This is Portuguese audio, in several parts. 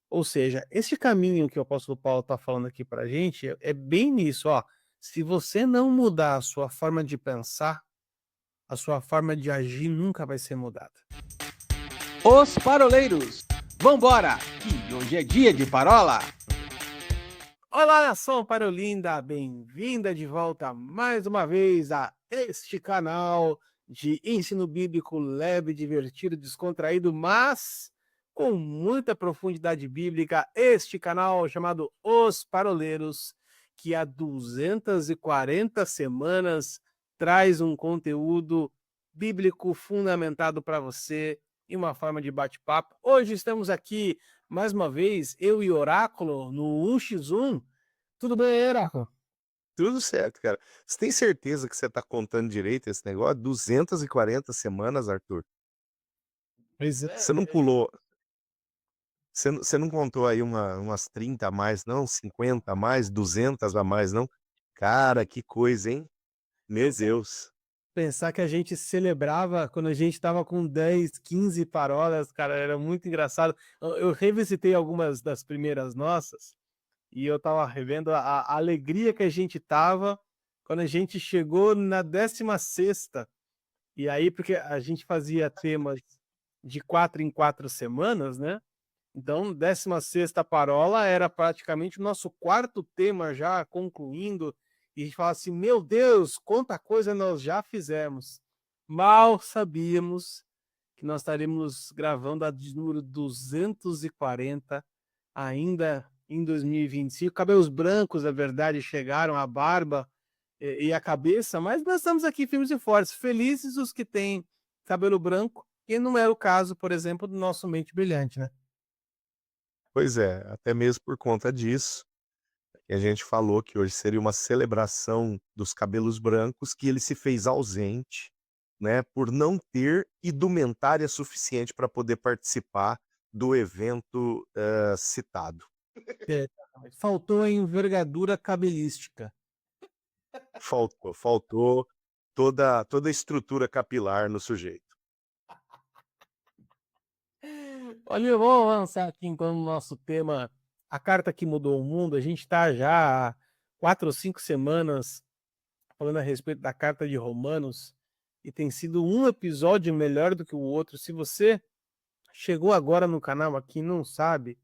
Ou seja, esse caminho que o apóstolo Paulo está falando aqui para a gente é bem nisso, ó. Se você não mudar a sua forma de pensar, a sua forma de agir nunca vai ser mudada. Os Paroleiros. Vambora, que hoje é dia de parola. Olá, nação parolinda, bem-vinda de volta mais uma vez a este canal de ensino bíblico leve, divertido, descontraído, mas com muita profundidade bíblica. Este canal chamado Os Paroleiros, que há 240 semanas traz um conteúdo bíblico fundamentado para você em uma forma de bate-papo. Hoje estamos aqui mais uma vez, eu e Oráculo no 1x1. Tudo bem, Oráculo? Tudo certo, cara. Você tem certeza que você tá contando direito esse negócio? 240 semanas, Arthur? Pois Você não pulou você não contou aí umas 30 a mais não, 50 a mais, 200 a mais não? Cara, que coisa, hein? Meu Deus. pensar que a gente celebrava quando a gente estava com 10, 15 parolas, cara, era muito engraçado. Eu revisitei algumas das primeiras nossas, e eu estava revendo a alegria que a gente tava quando a gente chegou na 16ª. E aí, porque a gente fazia temas de 4 em 4 semanas, né? Então, 16ª parola era praticamente o nosso quarto tema já concluindo, e a gente fala assim: "Meu Deus, quanta coisa nós já fizemos". Mal sabíamos que nós estaremos gravando a de número 240 ainda em 2025. Cabelos brancos, na verdade, chegaram, a barba e a cabeça, mas nós estamos aqui firmes e fortes. Felizes os que têm cabelo branco, e não é o caso, por exemplo, do nosso Mente Brilhante, né? Pois é, até mesmo por conta disso, que a gente falou que hoje seria uma celebração dos cabelos brancos, que ele se fez ausente, né, por não ter indumentária suficiente para poder participar do evento, citado. É, faltou a envergadura cabelística. Faltou toda a estrutura capilar no sujeito. Olha, vamos avançar aqui enquanto o nosso tema, a carta que mudou o mundo. A gente está já há 4 ou 5 semanas falando a respeito da carta de Romanos, e tem sido um episódio melhor do que o outro. Se você chegou agora no canal aqui e não sabe,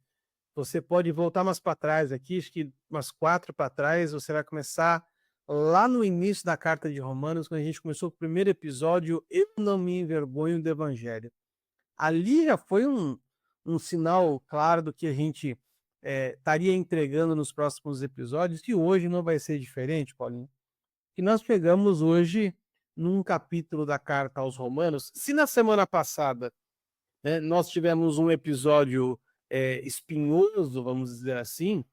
você pode voltar mais para trás aqui, acho que umas 4 para trás, você vai começar lá no início da carta de Romanos, quando a gente começou o primeiro episódio, Eu Não Me Envergonho do Evangelho. Ali já foi um sinal claro do que a gente estaria entregando nos próximos episódios, e hoje não vai ser diferente, Paulinho. E nós chegamos hoje num capítulo da carta aos Romanos. Se na semana passada, né, nós tivemos um episódio espinhoso, vamos dizer assim,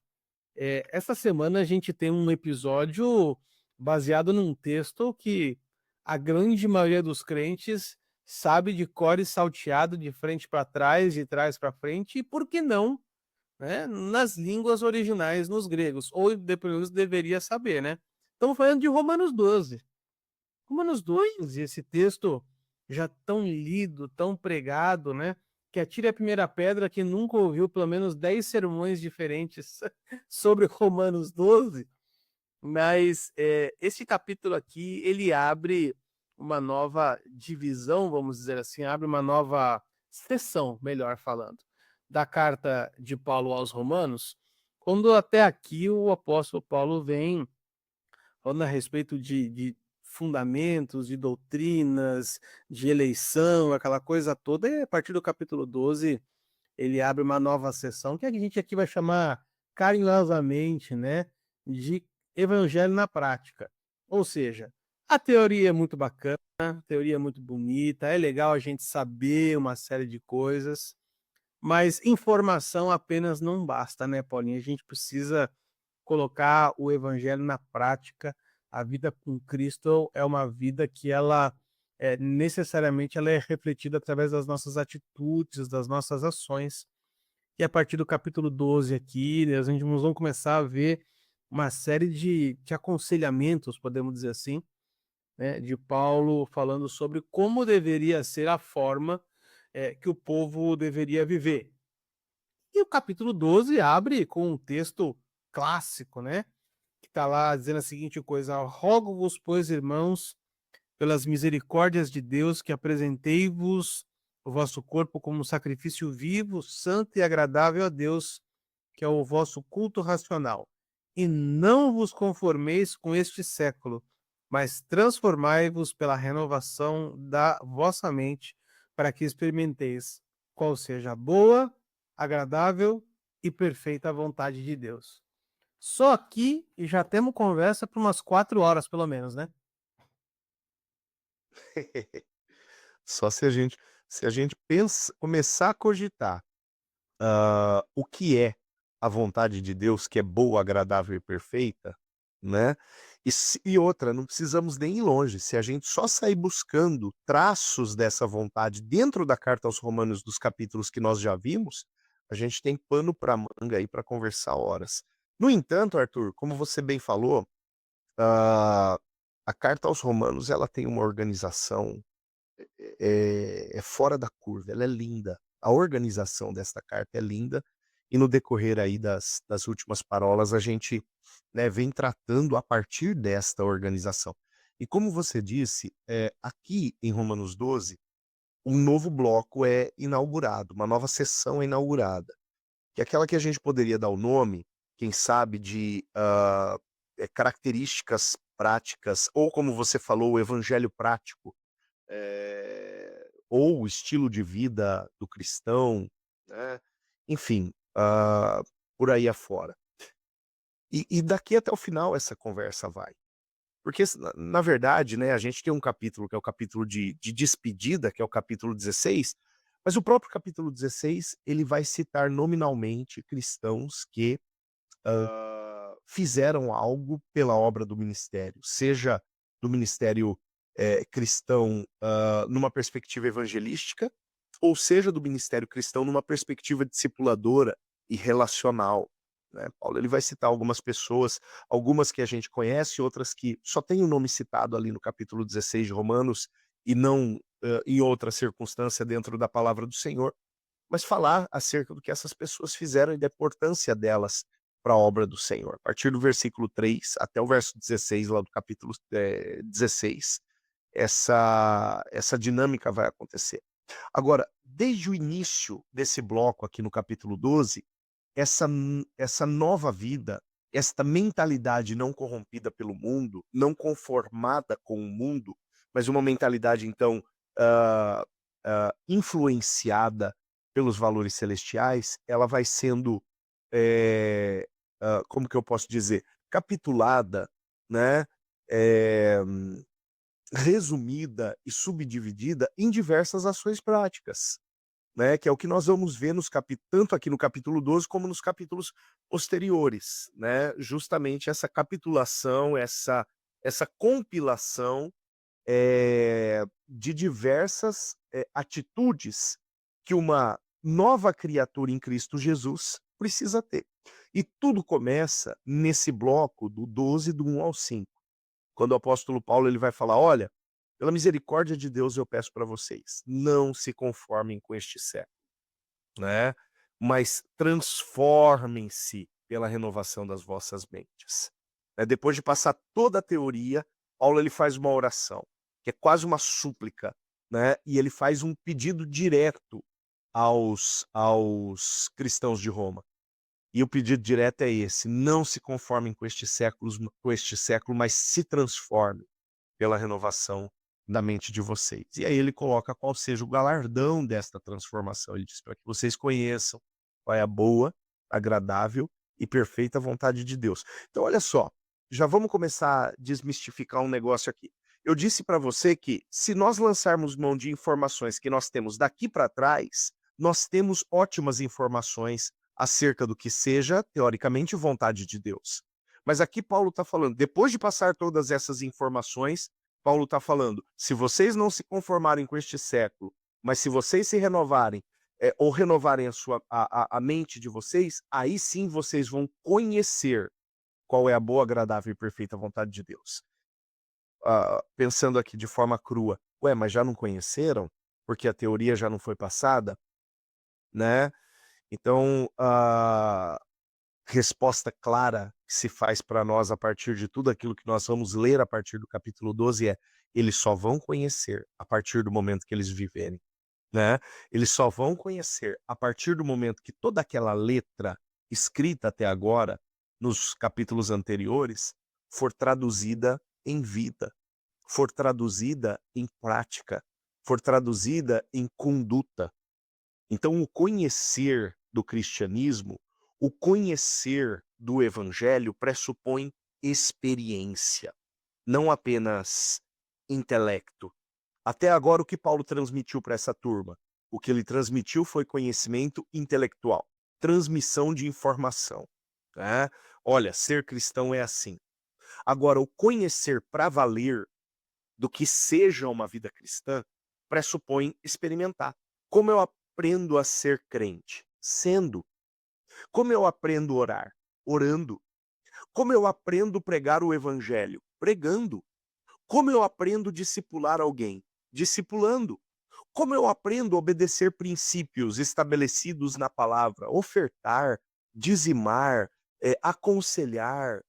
essa semana a gente tem um episódio baseado num texto que a grande maioria dos crentes sabe de cor e salteado, de frente para trás, de trás para frente, e por que não, né, nas línguas originais, nos gregos, ou depois deveria saber, né? Estamos falando de Romanos 12. Romanos 12, esse texto já tão lido, tão pregado, né? Que atire a primeira pedra que nunca ouviu pelo menos 10 sermões diferentes sobre Romanos 12, mas esse capítulo aqui, ele abre uma nova divisão, vamos dizer assim, abre uma nova seção, melhor falando, da carta de Paulo aos Romanos, quando até aqui o apóstolo Paulo vem falando a respeito de fundamentos, de doutrinas, de eleição, aquela coisa toda, e a partir do capítulo 12 ele abre uma nova seção, que a gente aqui vai chamar carinhosamente, né, de evangelho na prática. Ou seja, a teoria é muito bacana, a teoria é muito bonita, é legal a gente saber uma série de coisas, mas informação apenas não basta, né, Paulinho? A gente precisa colocar o evangelho na prática. A vida com Cristo é uma vida que ela necessariamente ela é refletida através das nossas atitudes, das nossas ações. E a partir do capítulo 12 aqui, né, a gente nós vamos começar a ver uma série de aconselhamentos, podemos dizer assim, né, de Paulo falando sobre como deveria ser a forma que o povo deveria viver. E o capítulo 12 abre com um texto clássico, né? Que está lá dizendo a seguinte coisa: rogo-vos, pois, irmãos, pelas misericórdias de Deus, que apresentei-vos o vosso corpo como um sacrifício vivo, santo e agradável a Deus, que é o vosso culto racional. E não vos conformeis com este século, mas transformai-vos pela renovação da vossa mente, para que experimenteis qual seja a boa, agradável e perfeita vontade de Deus. Só aqui e já temos conversa por umas 4 horas, pelo menos, né? Só se a gente começar a cogitar, o que é a vontade de Deus, que é boa, agradável e perfeita, né, e outra, não precisamos nem ir longe, se a gente só sair buscando traços dessa vontade dentro da carta aos Romanos dos capítulos que nós já vimos, a gente tem pano para manga aí para conversar horas. No entanto, Arthur, como você bem falou, ah, a carta aos Romanos ela tem uma organização é fora da curva, ela é linda. A organização desta carta é linda e no decorrer aí das últimas parolas a gente, né, vem tratando a partir desta organização. E como você disse, aqui em Romanos 12, um novo bloco é inaugurado, uma nova sessão é inaugurada, que é aquela que a gente poderia dar o nome, quem sabe, de características práticas, ou como você falou, o evangelho prático, ou o estilo de vida do cristão, né, enfim, por aí afora. E daqui até o final essa conversa vai. Porque na verdade, né, a gente tem um capítulo que é o capítulo de despedida, que é o capítulo 16, mas o próprio capítulo 16 ele vai citar nominalmente cristãos que fizeram algo pela obra do ministério, seja do ministério cristão numa perspectiva evangelística, ou seja do ministério cristão numa perspectiva discipuladora e relacional. Né? Paulo ele vai citar algumas pessoas, algumas que a gente conhece, outras que só tem o nome citado ali no capítulo 16 de Romanos e não em outra circunstância dentro da palavra do Senhor, mas falar acerca do que essas pessoas fizeram e da importância delas para a obra do Senhor. A partir do versículo 3 até o verso 16, lá do capítulo 16, essa dinâmica vai acontecer. Agora, desde o início desse bloco aqui no capítulo 12, essa nova vida, esta mentalidade não corrompida pelo mundo, não conformada com o mundo, mas uma mentalidade, então, influenciada pelos valores celestiais, ela vai sendo, como que eu posso dizer, capitulada, né, eh, resumida e subdividida em diversas ações práticas, né, que é o que nós vamos ver tanto aqui no capítulo 12 como nos capítulos posteriores, né, justamente essa capitulação, essa compilação de diversas atitudes que uma nova criatura em Cristo Jesus precisa ter. E tudo começa nesse bloco do 12, do 1 ao 5, quando o apóstolo Paulo ele vai falar: olha, pela misericórdia de Deus eu peço para vocês, não se conformem com este século, né? Mas transformem-se pela renovação das vossas mentes. Depois de passar toda a teoria, Paulo ele faz uma oração, que é quase uma súplica, né? E ele faz um pedido direto aos cristãos de Roma. E o pedido direto é esse: não se conformem com este século, mas se transformem pela renovação da mente de vocês. E aí ele coloca qual seja o galardão desta transformação. Ele diz para que vocês conheçam qual é a boa, agradável e perfeita vontade de Deus. Então, olha só, já vamos começar a desmistificar um negócio aqui. Eu disse para você que se nós lançarmos mão de informações que nós temos daqui para trás, nós temos ótimas informações acerca do que seja, teoricamente, vontade de Deus. Mas aqui Paulo está falando, depois de passar todas essas informações, Paulo está falando, se vocês não se conformarem com este século, mas se vocês se renovarem, ou renovarem a mente de vocês, aí sim vocês vão conhecer qual é a boa, agradável e perfeita vontade de Deus. Pensando aqui de forma crua, mas já não conheceram? Porque a teoria já não foi passada? Né? Então, a resposta clara que se faz para nós a partir de tudo aquilo que nós vamos ler a partir do capítulo 12 é: eles só vão conhecer a partir do momento que eles viverem, né? Eles só vão conhecer a partir do momento que toda aquela letra escrita até agora, nos capítulos anteriores, for traduzida em vida, for traduzida em prática, for traduzida em conduta. Então, o conhecer do cristianismo, o conhecer do evangelho pressupõe experiência, não apenas intelecto. Até agora, o que Paulo transmitiu para essa turma? O que ele transmitiu foi conhecimento intelectual, transmissão de informação, né? Olha, ser cristão é assim. Agora, o conhecer para valer do que seja uma vida cristã pressupõe experimentar. Como eu aprendo a ser crente? Sendo. Como eu aprendo a orar? Orando. Como eu aprendo a pregar o evangelho? Pregando. Como eu aprendo a discipular alguém? Discipulando. Como eu aprendo a obedecer princípios estabelecidos na palavra? Ofertar, dizimar, aconselhar,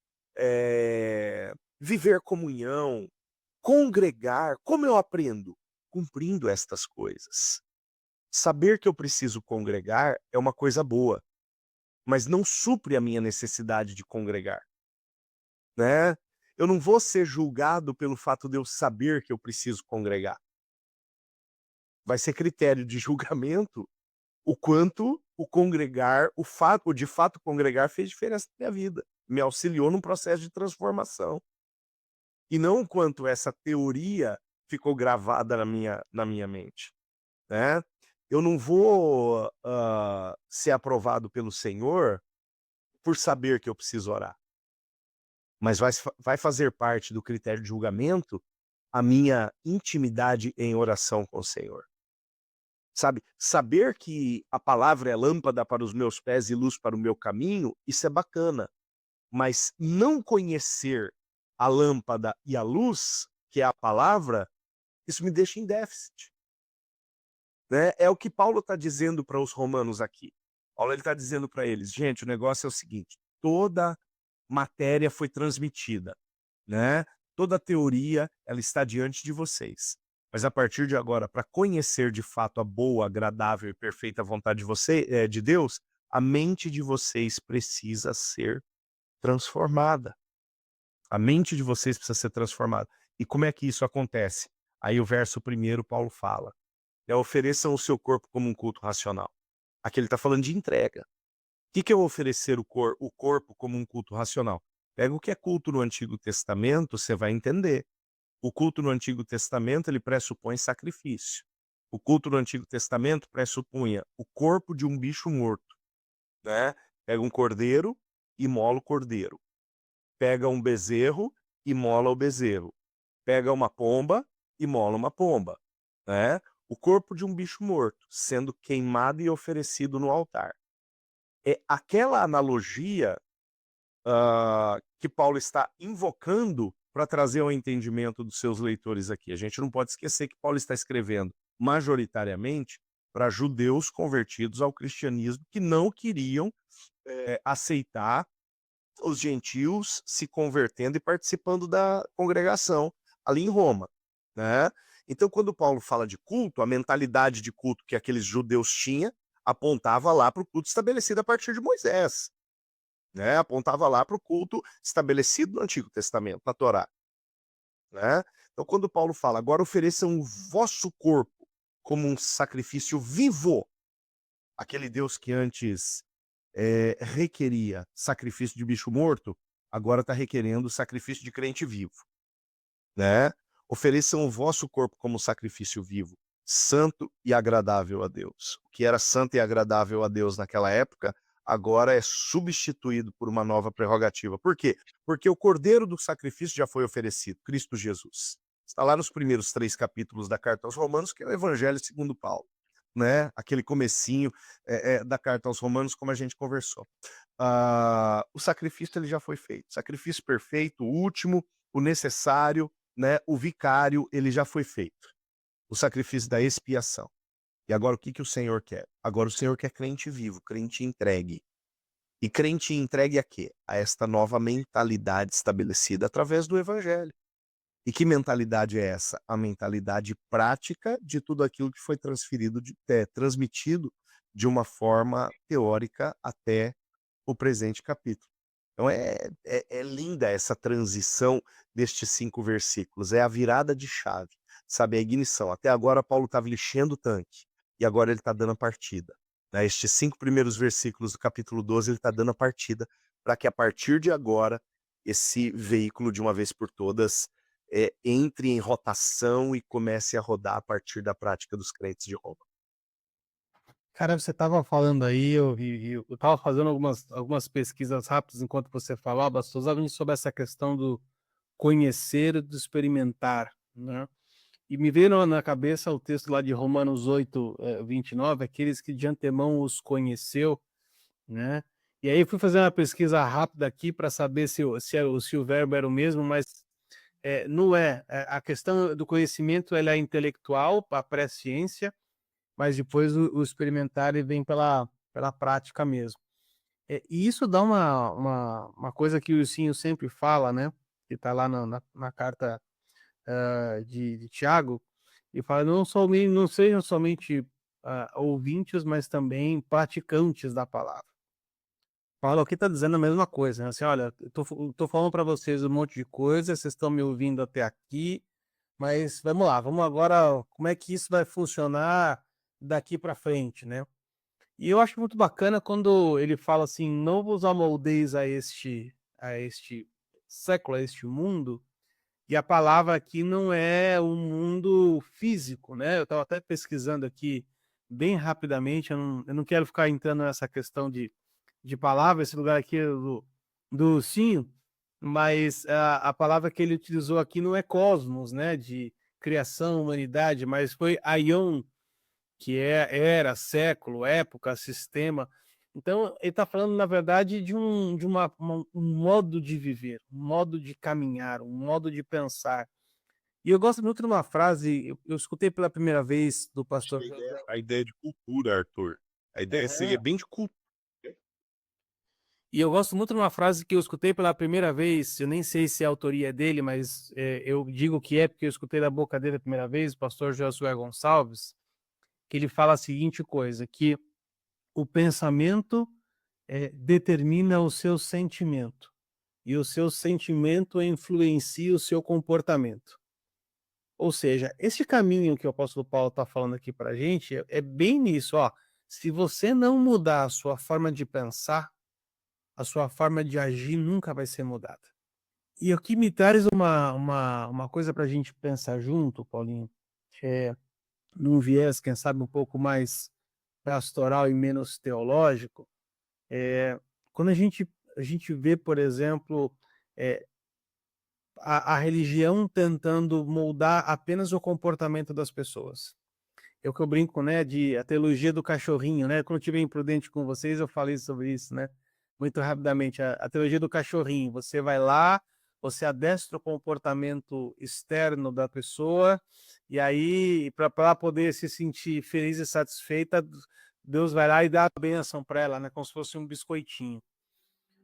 viver comunhão, congregar. Como eu aprendo? Cumprindo estas coisas. Saber que eu preciso congregar é uma coisa boa, mas não supre a minha necessidade de congregar, né? Eu não vou ser julgado pelo fato de eu saber que eu preciso congregar. Vai ser critério de julgamento o quanto o congregar, o de fato congregar fez diferença na minha vida, me auxiliou num processo de transformação. E não o quanto essa teoria ficou gravada na minha mente, né? Eu não vou ser aprovado pelo Senhor por saber que eu preciso orar, mas vai fazer parte do critério de julgamento a minha intimidade em oração com o Senhor. Sabe, saber que a palavra é lâmpada para os meus pés e luz para o meu caminho, isso é bacana, mas não conhecer a lâmpada e a luz, que é a palavra, isso me deixa em déficit, né? É o que Paulo está dizendo para os romanos aqui. Paulo está dizendo para eles, gente, o negócio é o seguinte: toda matéria foi transmitida, né? Toda teoria ela está diante de vocês. Mas a partir de agora, para conhecer de fato a boa, agradável e perfeita vontade de Deus, a mente de vocês precisa ser transformada. A mente de vocês precisa ser transformada. E como é que isso acontece? Aí o verso 1, Paulo fala: ofereçam o seu corpo como um culto racional. Aqui ele está falando de entrega. O que é oferecer o corpo como um culto racional? Pega o que é culto no Antigo Testamento, você vai entender. O culto no Antigo Testamento, ele pressupõe sacrifício. O culto no Antigo Testamento pressupunha o corpo de um bicho morto, né? Pega um cordeiro, imola o cordeiro. Pega um bezerro, imola o bezerro. Pega uma pomba, imola uma pomba, né? O corpo de um bicho morto, sendo queimado e oferecido no altar. É aquela analogia que Paulo está invocando para trazer ao entendimento dos seus leitores aqui. A gente não pode esquecer que Paulo está escrevendo majoritariamente para judeus convertidos ao cristianismo que não queriam aceitar os gentios se convertendo e participando da congregação ali em Roma, né? Então, quando Paulo fala de culto, a mentalidade de culto que aqueles judeus tinham apontava lá para o culto estabelecido a partir de Moisés, né? Apontava lá para o culto estabelecido no Antigo Testamento, na Torá, né? Então, quando Paulo fala, agora ofereçam o vosso corpo como um sacrifício vivo, aquele Deus que antes requeria sacrifício de bicho morto, agora está requerendo sacrifício de crente vivo, né? Ofereçam o vosso corpo como sacrifício vivo, santo e agradável a Deus. O que era santo e agradável a Deus naquela época, agora é substituído por uma nova prerrogativa. Por quê? Porque o cordeiro do sacrifício já foi oferecido, Cristo Jesus. Está lá nos primeiros 3 capítulos da carta aos Romanos, que é o Evangelho segundo Paulo, né? Aquele comecinho da carta aos Romanos, como a gente conversou. O sacrifício ele já foi feito. Sacrifício perfeito, o último, o necessário, né? O vicário, ele já foi feito. O sacrifício da expiação. E agora o que que o Senhor quer? Agora o Senhor quer crente vivo, crente entregue. E crente entregue a quê? A esta nova mentalidade estabelecida através do evangelho. E que mentalidade é essa? A mentalidade prática de tudo aquilo que foi transmitido de uma forma teórica até o presente capítulo. Então é linda essa transição destes 5 versículos, é a virada de chave, sabe, a ignição. Até agora Paulo estava enchendo o tanque, e agora ele está dando a partida, né. Estes 5 primeiros versículos do capítulo 12 ele está dando a partida, para que a partir de agora, esse veículo de uma vez por todas, entre em rotação e comece a rodar a partir da prática dos crentes de Roma. Cara, você estava falando aí, eu estava fazendo algumas pesquisas rápidas enquanto você falava, exatamente sobre essa questão do conhecer e do experimentar, né? E me veio na cabeça o texto lá de Romanos 8, 29, aqueles que de antemão os conheceu, né? E aí fui fazer uma pesquisa rápida aqui para saber se o verbo era o mesmo, mas não é. A questão do conhecimento ela é intelectual, a presciência, mas depois o experimentar ele vem pela prática mesmo. E isso dá uma coisa que o Ilcinho sempre fala, né? Que está lá na carta de Tiago, e fala: não sejam somente ouvintes, mas também praticantes da palavra. Paulo aqui está dizendo a mesma coisa, né? Assim, olha, eu tô falando para vocês um monte de coisa, vocês estão me ouvindo até aqui, mas vamos lá, vamos agora, como é que isso vai funcionar daqui para frente, né? E eu acho muito bacana quando ele fala assim: não vos amoldeis a este século, a este mundo. E a palavra aqui não é um mundo físico, né? Eu estava até pesquisando aqui bem rapidamente, eu não quero ficar entrando nessa questão de palavra, esse lugar aqui é do Ursinho, mas a palavra que ele utilizou aqui não é cosmos, né? De criação, humanidade, mas foi aion, que era, século, época, sistema. Então, ele está falando, na verdade, de um modo de viver, um modo de caminhar, um modo de pensar. E eu gosto muito de uma frase, eu escutei pela primeira vez do Acho pastor que José. a ideia de cultura, Arthur. A ideia seria Aham. bem de cultura. E eu gosto muito de uma frase que eu escutei pela primeira vez, eu nem sei se a autoria é dele, mas eu digo que é porque eu escutei da boca dele a primeira vez, o pastor Josué Gonçalves, que ele fala a seguinte coisa, que o pensamento determina o seu sentimento, e o seu sentimento influencia o seu comportamento. Ou seja, esse caminho que o apóstolo Paulo está falando aqui para a gente é bem nisso, ó. Se você não mudar a sua forma de pensar, a sua forma de agir nunca vai ser mudada. E aqui me traz uma coisa para a gente pensar junto, Paulinho, é, num viés, quem sabe, um pouco mais pastoral e menos teológico. Quando a gente vê, por exemplo, eh, a religião tentando moldar apenas o comportamento das pessoas. É o que eu brinco, né, de a teologia do cachorrinho, né? Quando eu estiver imprudente com vocês, eu falei sobre isso, né? Muito rapidamente, a teologia do cachorrinho. Você vai lá, você adestra o comportamento externo da pessoa, e aí, para ela poder se sentir feliz e satisfeita, Deus vai lá e dá a bênção para ela, né? Como se fosse um biscoitinho.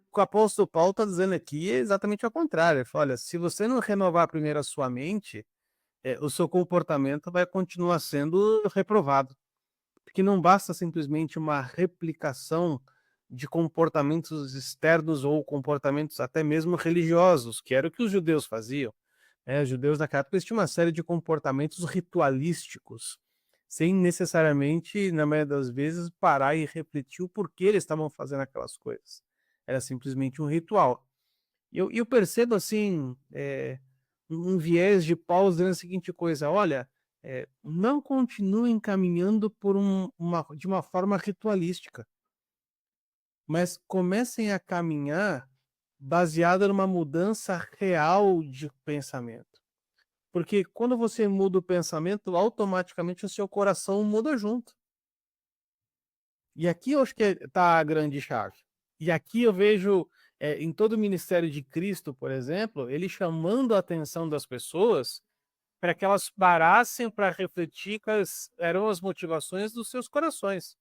O que o apóstolo Paulo está dizendo aqui é exatamente ao contrário. Ele fala: olha, se você não renovar primeiro a sua mente, o seu comportamento vai continuar sendo reprovado. Porque não basta simplesmente uma replicação de comportamentos externos ou comportamentos até mesmo religiosos, que era o que os judeus faziam. Os judeus naquela época eles tinham uma série de comportamentos ritualísticos, sem necessariamente, na maioria das vezes, parar e refletir o porquê eles estavam fazendo aquelas coisas. Era simplesmente um ritual. E eu percebo assim, um viés de Paulo dizendo a seguinte coisa: olha, não continuem caminhando de uma forma ritualística, mas comecem a caminhar baseada numa mudança real de pensamento. Porque quando você muda o pensamento, automaticamente o seu coração muda junto. E aqui eu acho que está a grande chave. E aqui eu vejo, em todo o ministério de Cristo, por exemplo, ele chamando a atenção das pessoas para que elas parassem para refletir quais eram as motivações dos seus corações.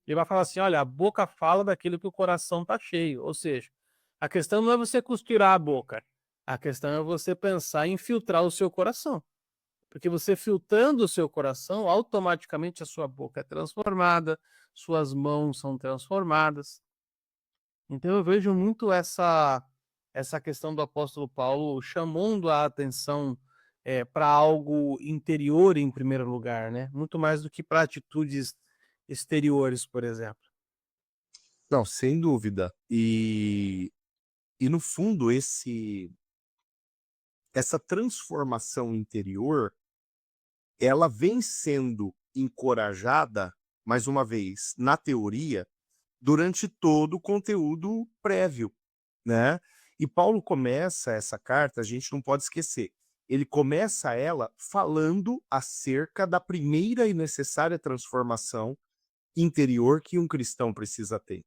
Ele vai falar assim: olha, a boca fala daquilo que o coração está cheio. Ou seja, a questão não é você costurar a boca, a questão é você pensar em filtrar o seu coração. Porque você filtrando o seu coração, automaticamente a sua boca é transformada, suas mãos são transformadas. Então eu vejo muito essa questão do apóstolo Paulo chamando a atenção para algo interior em primeiro lugar, né? Muito mais do que para atitudes exteriores, por exemplo. Não, sem dúvida. E no fundo, essa transformação interior, ela vem sendo encorajada, mais uma vez, na teoria, durante todo o conteúdo prévio, né? E Paulo começa essa carta, a gente não pode esquecer, ele começa ela falando acerca da primeira e necessária transformação interior que um cristão precisa ter,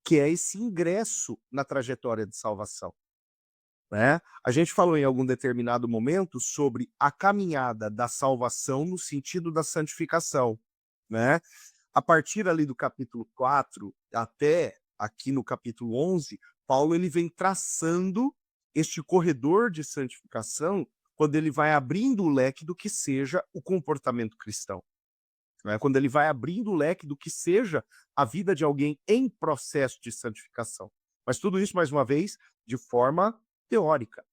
que é esse ingresso na trajetória de salvação, né? A gente falou em algum determinado momento sobre a caminhada da salvação no sentido da santificação, né? A partir ali do capítulo 4 até aqui no capítulo 11, Paulo ele vem traçando este corredor de santificação quando ele vai abrindo o leque do que seja o comportamento cristão, né? Quando ele vai abrindo o leque do que seja a vida de alguém em processo de santificação. Mas tudo isso, mais uma vez, de forma teórica.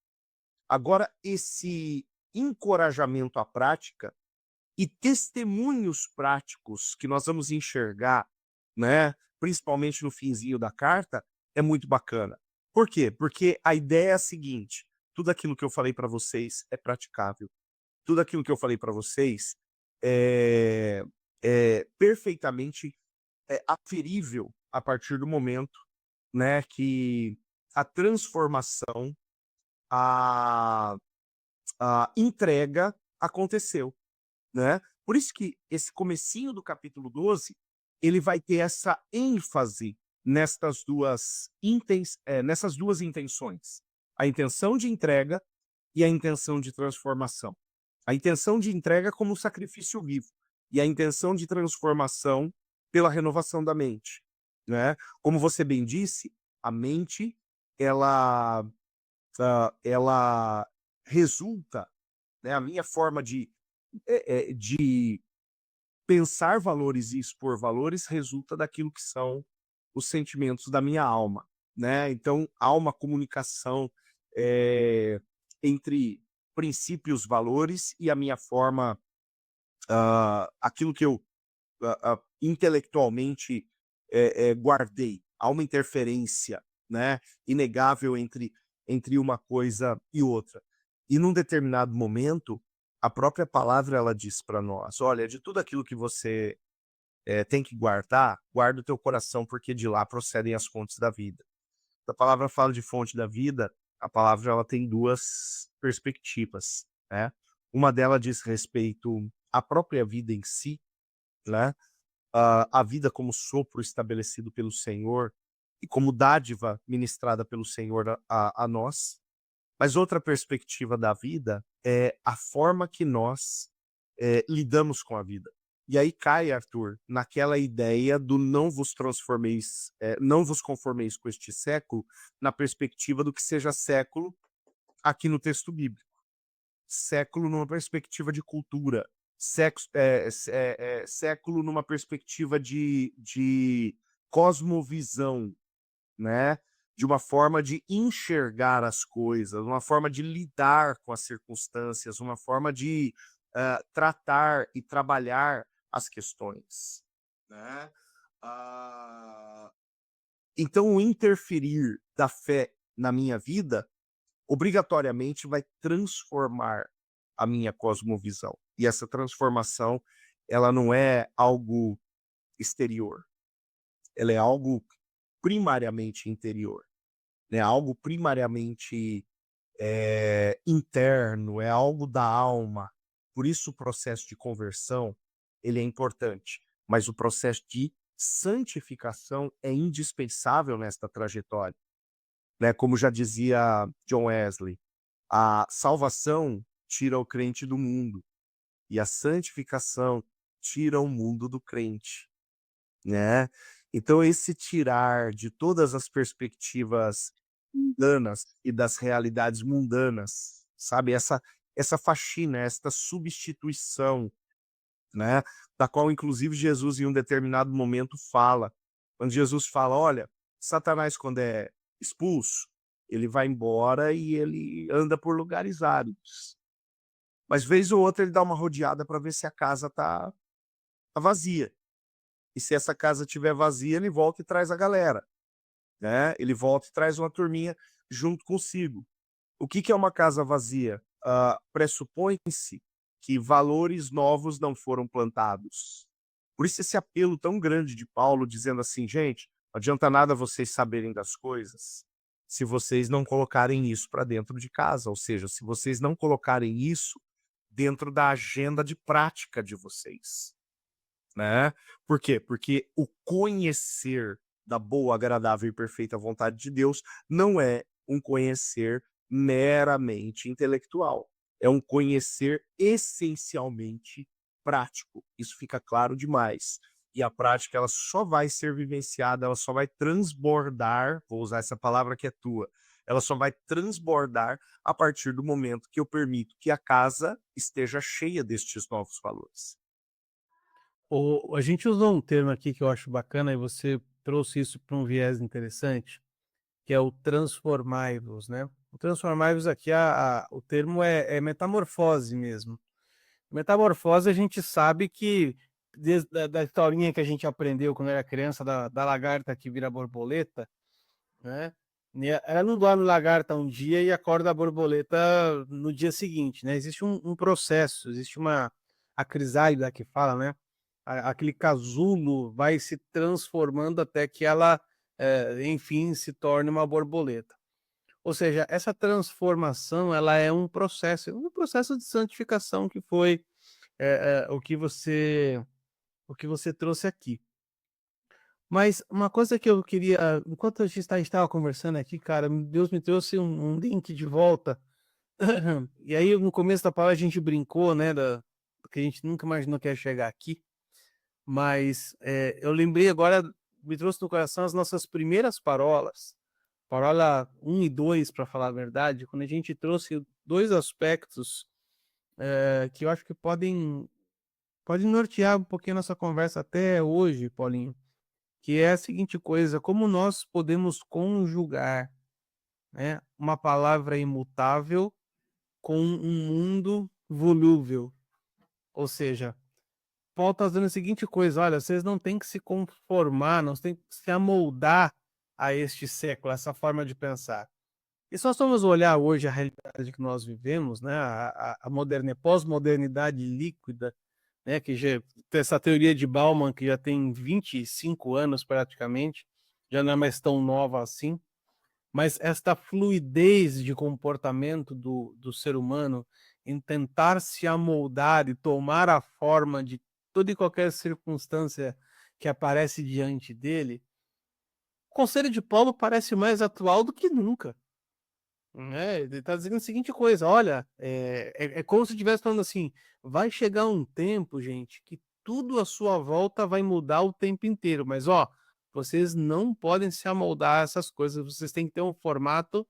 Agora, esse encorajamento à prática e testemunhos práticos que nós vamos enxergar, né, principalmente no finzinho da carta, é muito bacana. Por quê? Porque a ideia é a seguinte: tudo aquilo que eu falei para vocês é praticável. Tudo aquilo que eu falei para vocês é, é perfeitamente aferível a partir do momento, né, que a transformação, a, a entrega aconteceu, né? Por isso que esse comecinho do capítulo 12, ele vai ter essa ênfase nessas duas intenções. A intenção de entrega e a intenção de transformação. A intenção de entrega como sacrifício vivo e a intenção de transformação pela renovação da mente, né? Como você bem disse, a mente ela ela resulta, né, a minha forma de pensar valores e expor valores resulta daquilo que são os sentimentos da minha alma, né? Então há uma comunicação entre princípios, valores e a minha forma, aquilo que eu intelectualmente guardei. Há uma interferência, né, inegável entre uma coisa e outra. E num determinado momento, a própria palavra ela diz para nós: olha, de tudo aquilo que você tem que guardar, guarda o teu coração, porque de lá procedem as fontes da vida. A palavra fala de fonte da vida, a palavra ela tem duas perspectivas, né? Uma delas diz respeito à própria vida em si, né? A vida como sopro estabelecido pelo Senhor e como dádiva ministrada pelo Senhor a nós. Mas outra perspectiva da vida é a forma que nós lidamos com a vida. E aí cai, Arthur, naquela ideia do não vos conformeis com este século, na perspectiva do que seja século aqui no texto bíblico. Século numa perspectiva de cultura, século numa perspectiva de cosmovisão, né? De uma forma de enxergar as coisas, uma forma de lidar com as circunstâncias, uma forma de tratar e trabalhar as questões, né? Então, o interferir da fé na minha vida obrigatoriamente vai transformar a minha cosmovisão. E essa transformação, ela não é algo exterior, ela é algo primariamente interior, né? Algo primariamente interno, é algo da alma. Por isso o processo de conversão, ele é importante, mas o processo de santificação é indispensável nesta trajetória, né? Como já dizia John Wesley, a salvação tira o crente do mundo. E a santificação tira o mundo do crente, né? Então esse tirar de todas as perspectivas mundanas e das realidades mundanas, sabe? Essa faxina, esta substituição, né? Da qual inclusive Jesus em um determinado momento fala. Quando Jesus fala: "Olha, Satanás quando é expulso, ele vai embora e ele anda por lugares áridos. Mas vez ou outra ele dá uma rodeada para ver se a casa tá vazia. E se essa casa estiver vazia, ele volta e traz a galera, né? Ele volta e traz uma turminha junto consigo. O que que é uma casa vazia? Pressupõe-se que valores novos não foram plantados. Por isso esse apelo tão grande de Paulo dizendo assim: "Gente, não adianta nada vocês saberem das coisas, se vocês não colocarem isso para dentro de casa, ou seja, se vocês não colocarem isso dentro da agenda de prática de vocês", né. Por quê? Porque o conhecer da boa, agradável e perfeita vontade de Deus não é um conhecer meramente intelectual, é um conhecer essencialmente prático. Isso fica claro demais. E a prática ela só vai ser vivenciada, ela só vai transbordar, vou usar essa palavra que é tua, ela só vai transbordar a partir do momento que eu permito que a casa esteja cheia destes novos valores. A gente usou um termo aqui que eu acho bacana e você trouxe isso para um viés interessante, que é o transformai-vos, né? O transformai-vos aqui, o termo é metamorfose mesmo. Metamorfose a gente sabe que, desde da historinha que a gente aprendeu quando era criança, da lagarta que vira borboleta, né? Ela não dorme lagarta um dia e acorda a borboleta no dia seguinte, né? Existe um processo, existe a crisálida que fala, né? Aquele casulo vai se transformando até que ela, enfim, se torne uma borboleta. Ou seja, essa transformação, ela é um processo de santificação que foi, o que você trouxe aqui. Mas uma coisa que eu queria, enquanto a gente estava conversando aqui, cara, Deus me trouxe um link de volta. E aí, no começo da palavra, a gente brincou, né, que a gente nunca imaginou que ia chegar aqui. Mas eu lembrei agora, me trouxe no coração as nossas primeiras parolas. Parola 1 e 2, para falar a verdade, quando a gente trouxe dois aspectos que eu acho que podem nortear um pouquinho a nossa conversa até hoje, Paulinho, que é a seguinte coisa: como nós podemos conjugar, né, uma palavra imutável com um mundo volúvel. Ou seja, Paulo está dizendo a seguinte coisa: olha, vocês não têm que se conformar, não têm que se amoldar a este século, a essa forma de pensar. E se nós formos olhar hoje a realidade que nós vivemos, né, pós-modernidade líquida, né, que já tem essa teoria de Bauman que já tem 25 anos praticamente, já não é mais tão nova assim, mas esta fluidez de comportamento do ser humano em tentar se amoldar e tomar a forma de toda e qualquer circunstância que aparece diante dele, o conselho de Paulo parece mais atual do que nunca. Né? Ele está dizendo a seguinte coisa: olha, é como se estivesse falando assim: vai chegar um tempo, gente, que tudo à sua volta vai mudar o tempo inteiro, mas ó, vocês não podem se amoldar a essas coisas, vocês têm que ter um formato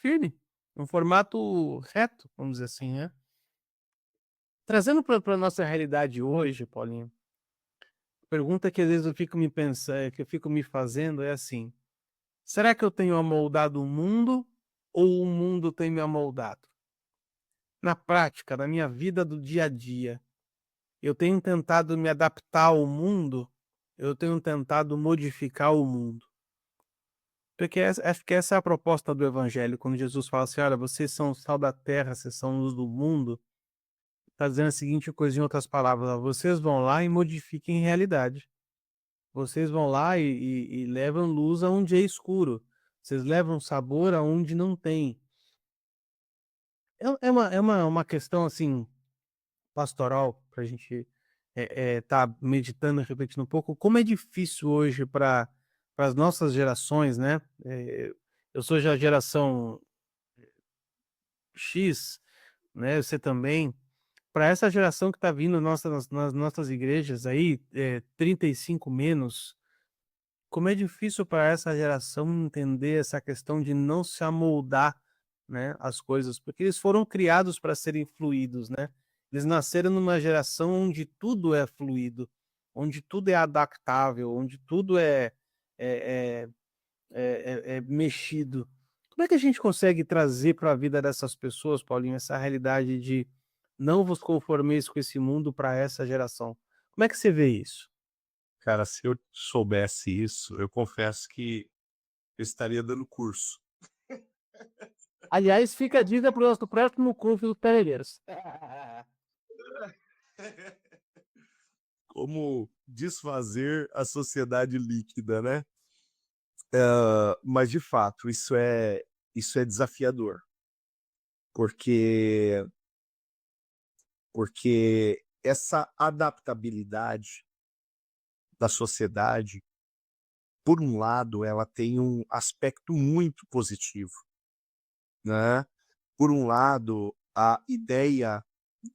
firme, um formato reto, vamos dizer assim, né? Trazendo para a nossa realidade hoje, Paulinho, a pergunta que às vezes eu fico me pensando, que eu fico me fazendo é assim: será que eu tenho amoldado o mundo ou o mundo tem me amoldado? Na prática, na minha vida do dia a dia, eu tenho tentado me adaptar ao mundo, eu tenho tentado modificar o mundo. Porque acho que essa é a proposta do evangelho, quando Jesus fala assim: olha, vocês são o sal da terra, vocês são luz do mundo. Está dizendo a seguinte coisa em outras palavras: ó, vocês vão lá e modifiquem realidade. Vocês vão lá e levam luz aonde é escuro. Vocês levam sabor aonde não tem. É uma questão assim pastoral para a gente tá meditando e refletindo um pouco. Como é difícil hoje para as nossas gerações, né? Eu sou já geração X, né, você também, para essa geração que está vindo nas nossas igrejas aí, 35 menos, como é difícil para essa geração entender essa questão de não se amoldar, né, às coisas, porque eles foram criados para serem fluidos, né. Eles nasceram numa geração onde tudo é fluido, onde tudo é adaptável, onde tudo é é mexido. Como é que a gente consegue trazer para a vida dessas pessoas, Paulinho, essa realidade de não vos conformeis com esse mundo para essa geração? Como é que você vê isso? Cara, se eu soubesse isso, eu confesso que eu estaria dando curso. Aliás, fica a dica para o nosso próximo curso dos Pereireiros. Como desfazer a sociedade líquida, né? Mas de fato, isso é desafiador, porque essa adaptabilidade da sociedade, por um lado, ela tem um aspecto muito positivo, né? Por um lado, a ideia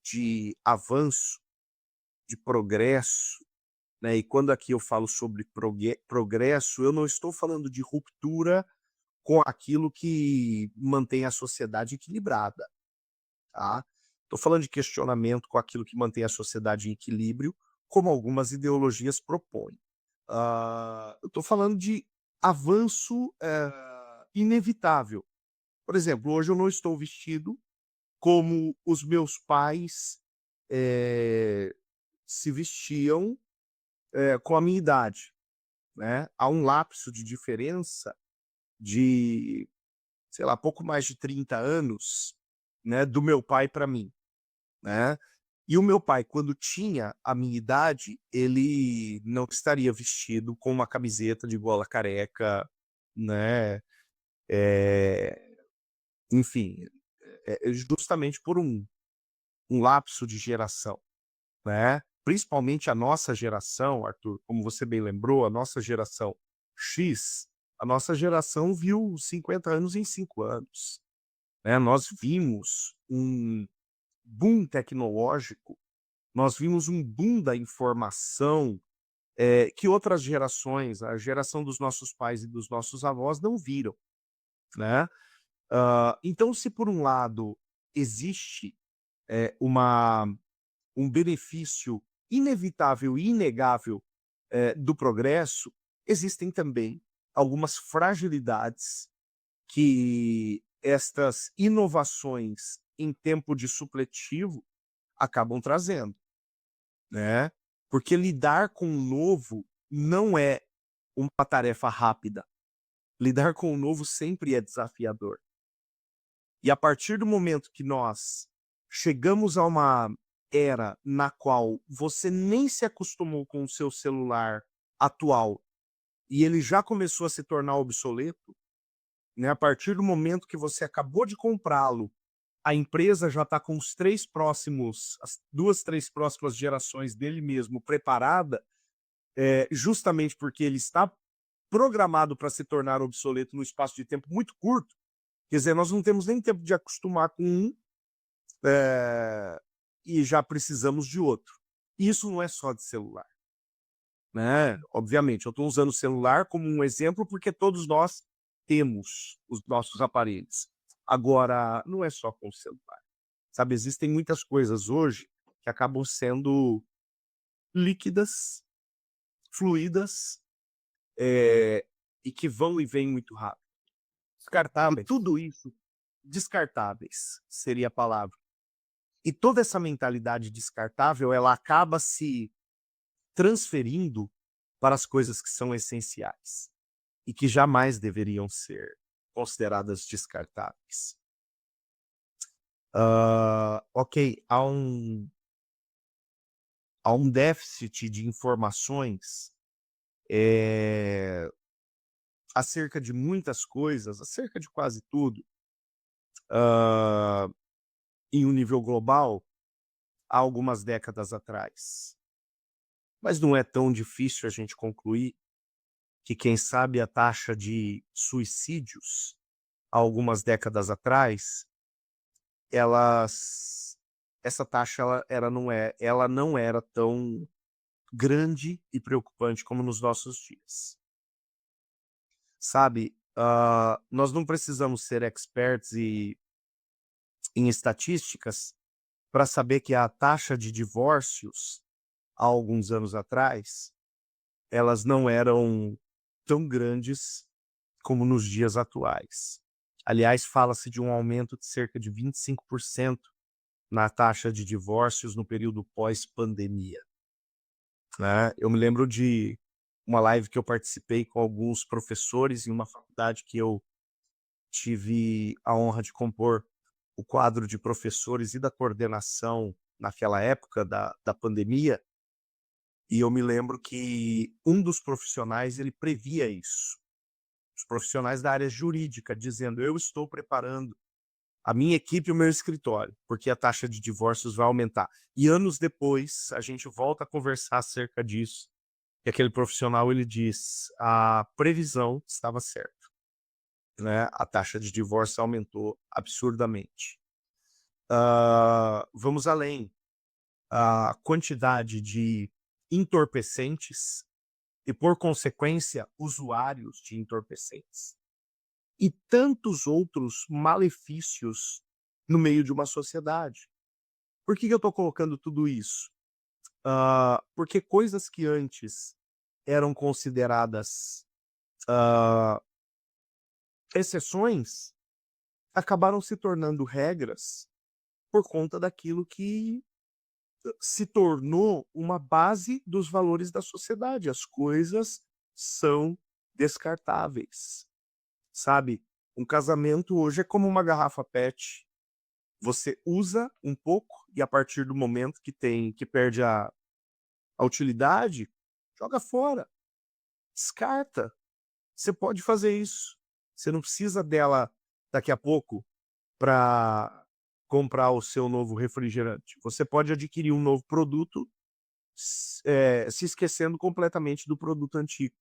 de avanço, de progresso, né, e quando aqui eu falo sobre progresso, eu não estou falando de ruptura com aquilo que mantém a sociedade equilibrada, tá? Estou falando de questionamento com aquilo que mantém a sociedade em equilíbrio, como algumas ideologias propõem. Eu estou falando de avanço, inevitável. Por exemplo, hoje eu não estou vestido como os meus pais, eh, se vestiam, com a minha idade, né. Há um lapso de diferença de, sei lá, pouco mais de 30 anos, né, do meu pai para mim, né. E o meu pai, quando tinha a minha idade, ele não estaria vestido com uma camiseta de gola careca, né, eh, enfim, justamente por um lapso de geração, né. Principalmente a nossa geração, Arthur, como você bem lembrou, a nossa geração X, a nossa geração viu 50 anos em 5 anos, né. Nós vimos um boom tecnológico, nós vimos um boom da informação, que outras gerações, a geração dos nossos pais e dos nossos avós não viram, né. Então se por um lado existe, uma um benefício inevitável e inegável, do progresso, existem também algumas fragilidades que estas inovações em tempo de supletivo acabam trazendo, né. Porque lidar com o novo não é uma tarefa rápida, lidar com o novo sempre é desafiador. E a partir do momento que nós chegamos a uma era na qual você nem se acostumou com o seu celular atual e ele já começou a se tornar obsoleto, né, a partir do momento que você acabou de comprá-lo, a empresa já está com as 2, 3 próximas gerações dele mesmo preparada, justamente porque ele está programado para se tornar obsoleto num espaço de tempo muito curto. Quer dizer, nós não temos nem tempo de acostumar com um, eh, e já precisamos de outro. Isso não é só de celular, né. Obviamente, eu estou usando o celular como um exemplo, porque todos nós temos os nossos aparelhos. Agora, não é só com o celular, sabe, existem muitas coisas hoje que acabam sendo líquidas, fluídas, e que vão e vêm muito rápido. E Descartáveis. tudo isso descartáveis, seria a palavra. E toda essa mentalidade descartável, ela acaba se transferindo para as coisas que são essenciais e que jamais deveriam ser consideradas descartáveis. Ok, há um déficit de informações, eh, acerca de muitas coisas, acerca de quase tudo, hã, em um nível global, há algumas décadas atrás. Mas não é tão difícil a gente concluir que, quem sabe, a taxa de suicídios há algumas décadas atrás elas essa taxa ela não era tão grande e preocupante como nos nossos dias, sabe. Nós não precisamos ser experts em estatísticas para saber que a taxa de divórcios, há alguns anos atrás, elas não eram tão grandes como nos dias atuais. Aliás, fala-se de um aumento de cerca de 25% na taxa de divórcios no período pós-pandemia, né. Eu me lembro de uma live que eu participei com alguns professores em uma faculdade que eu tive a honra de compor o quadro de professores e da coordenação naquela época da pandemia, e eu me lembro que um dos profissionais ele previa isso. Os profissionais da área jurídica, dizendo: "Eu estou preparando a minha equipe e o meu escritório, porque a taxa de divórcios vai aumentar". E anos depois, a gente volta a conversar acerca disso, e aquele profissional ele diz: "A previsão estava certa", né, a taxa de divórcio aumentou absurdamente. Vamos além, a quantidade de entorpecentes e, por consequência, usuários de entorpecentes. E tantos outros malefícios no meio de uma sociedade. Por que eu estou colocando tudo isso? Porque coisas que antes eram consideradas, hã, exceções, acabaram se tornando regras por conta daquilo que se tornou uma base dos valores da sociedade. As coisas são descartáveis, sabe. Um casamento hoje é como uma garrafa PET. Você usa um pouco e a partir do momento que perde a utilidade, joga fora, descarta. Você pode fazer isso. Você não precisa dela daqui a pouco para comprar o seu novo refrigerante. Você pode adquirir um novo produto, se esquecendo completamente do produto antigo.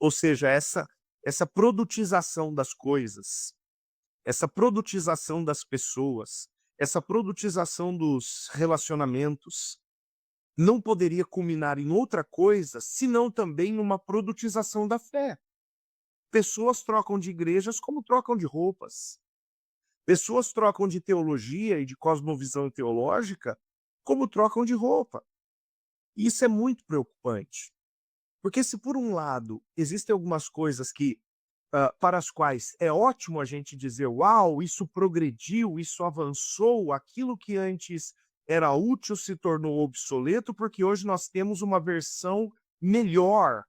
Ou seja, essa produtização das coisas, essa produtização das pessoas, essa produtização dos relacionamentos, não poderia culminar em outra coisa, senão também numa produtização da fé. Pessoas trocam de igrejas como trocam de roupas. Pessoas trocam de teologia e de cosmovisão teológica como trocam de roupa. E isso é muito preocupante. Porque se por um lado existem algumas coisas que para as quais é ótimo a gente dizer: "Uau, isso progrediu, isso avançou, aquilo que antes era útil se tornou obsoleto, porque hoje nós temos uma versão melhor".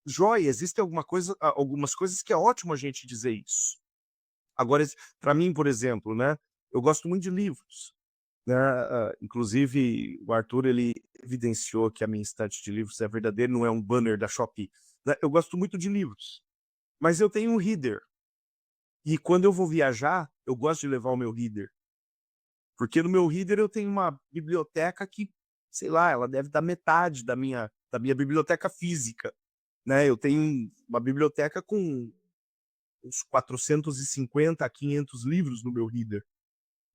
Joia, existem algumas coisas que é ótimo a gente dizer isso. Agora, para mim, por exemplo, né, eu gosto muito de livros, né, inclusive o Arthur ele evidenciou que a minha estante de livros é verdadeira, não é um banner da Shopee, né. Eu gosto muito de livros, mas eu tenho um reader, e quando eu vou viajar, eu gosto de levar o meu reader, porque no meu reader eu tenho uma biblioteca que, sei lá, ela deve dar metade da minha biblioteca física, né. Eu tenho uma biblioteca com uns 450 a 500 livros no meu reader.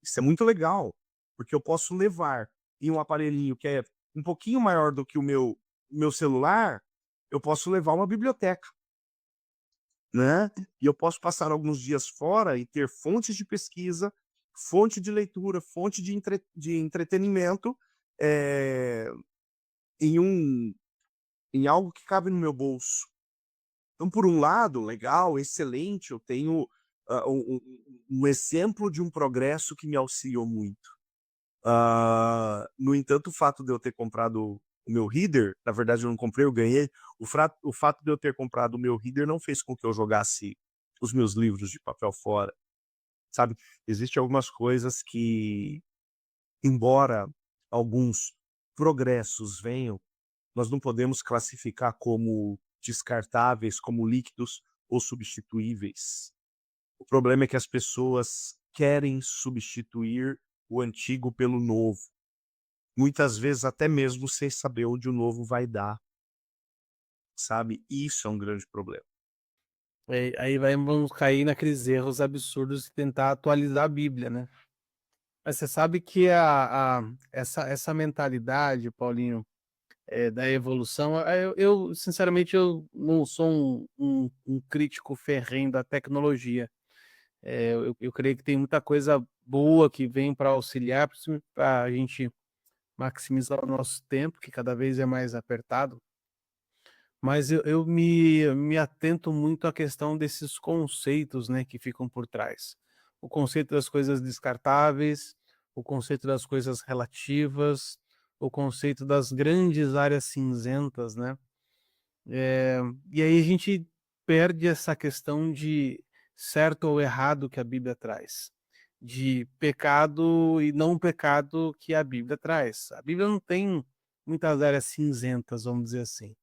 Isso é muito legal, porque eu posso levar em um aparelhinho que é um pouquinho maior do que o meu celular, eu posso levar uma biblioteca, né. E eu posso passar alguns dias fora e ter fontes de pesquisa, fonte de leitura, fonte de entretenimento, eh, em um em algo que cabe no meu bolso. Então, por um lado, legal, excelente, eu tenho, um exemplo de um progresso que me auxiliou muito. No entanto, o fato de eu ter comprado o meu reader, na verdade eu não comprei, eu ganhei, o fato de eu ter comprado o meu reader não fez com que eu jogasse os meus livros de papel fora, sabe. Existem algumas coisas que, embora alguns progressos venham, nós não podemos classificar como descartáveis, como líquidos ou substituíveis. O problema é que as pessoas querem substituir o antigo pelo novo, muitas vezes até mesmo sem saber onde o novo vai dar, sabe. Isso é um grande problema. Aí vamos cair naqueles erros absurdos de tentar atualizar a Bíblia, né. Mas você sabe que essa mentalidade, Paulinho, da evolução, eu sinceramente eu não sou um crítico ferrenho da tecnologia. Eu creio que tem muita coisa boa que vem para auxiliar, principalmente para a gente maximizar o nosso tempo, que cada vez é mais apertado. Mas eu me atento muito à questão desses conceitos, né, que ficam por trás. O conceito das coisas descartáveis, o conceito das coisas relativas, o conceito das grandes áreas cinzentas, né. E aí a gente perde essa questão de certo ou errado que a Bíblia traz, de pecado e não pecado que a Bíblia traz. A Bíblia não tem muitas áreas cinzentas, vamos dizer assim.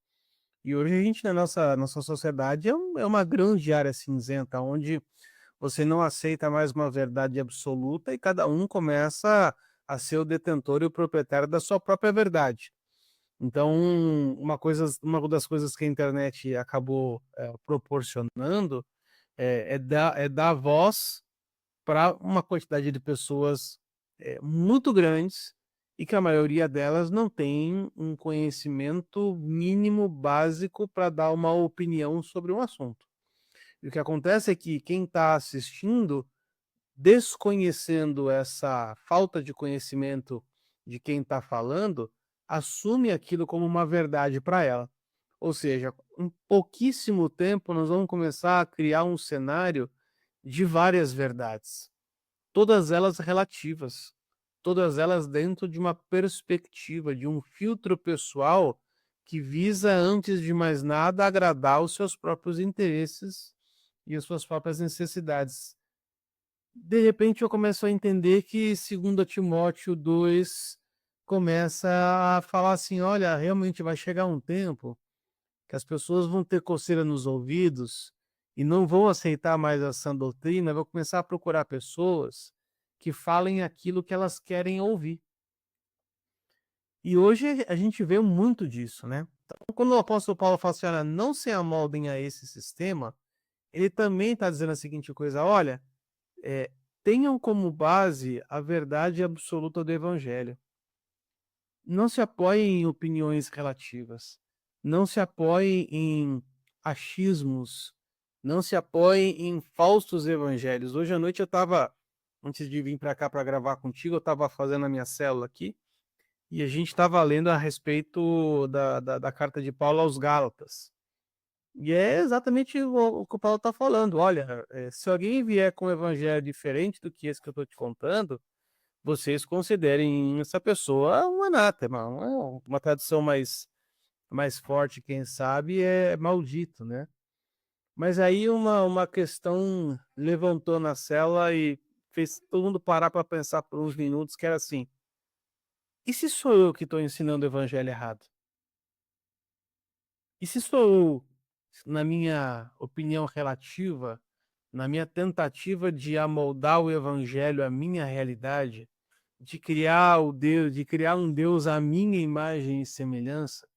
E hoje a gente, na nossa sociedade, é uma grande área cinzenta, onde você não aceita mais uma verdade absoluta e cada um começa a ser o detentor e o proprietário da sua própria verdade. Então, uma das coisas que a internet acabou, proporcionando, é dar voz para uma quantidade de pessoas, muito grandes, e que a maioria delas não tem um conhecimento mínimo básico para dar uma opinião sobre um assunto. E o que acontece é que quem está assistindo, desconhecendo essa falta de conhecimento de quem está falando, assume aquilo como uma verdade para ela. Ou seja, em pouquíssimo tempo nós vamos começar a criar um cenário de várias verdades, todas elas relativas, todas elas dentro de uma perspectiva, de um filtro pessoal que visa, antes de mais nada, agradar os seus próprios interesses e as suas próprias necessidades. De repente eu começo a entender que 2 Timóteo 2 começa a falar assim: olha, realmente vai chegar um tempo que as pessoas vão ter coceira nos ouvidos e não vão aceitar mais essa doutrina, vão começar a procurar pessoas que falem aquilo que elas querem ouvir. E hoje a gente vê muito disso, né. Então, quando o apóstolo Paulo fala assim: "Olha, não se amoldem a esse sistema", ele também está dizendo a seguinte coisa: "Olha, eh, tenham como base a verdade absoluta do evangelho. Não se apoiem em opiniões relativas. Não se apoiem em achismos. Não se apoiem em falsos evangelhos." Hoje à noite eu estava, antes de vir para cá para gravar contigo, eu estava fazendo a minha célula aqui, e a gente estava lendo a respeito da carta de Paulo aos Gálatas. E é exatamente o que o Paulo está falando. Olha, se alguém vier com um evangelho diferente do que esse que eu estou te contando, vocês considerem essa pessoa um anátema, uma tradução mais forte, quem sabe, é maldito, né. Mas aí uma questão levantou na cela e fez todo mundo parar para pensar por uns minutos, que era assim: "E se sou eu que estou ensinando o evangelho errado? E se sou eu, na minha opinião relativa, na minha tentativa de amoldar o evangelho à minha realidade, de criar um Deus à minha imagem e semelhança,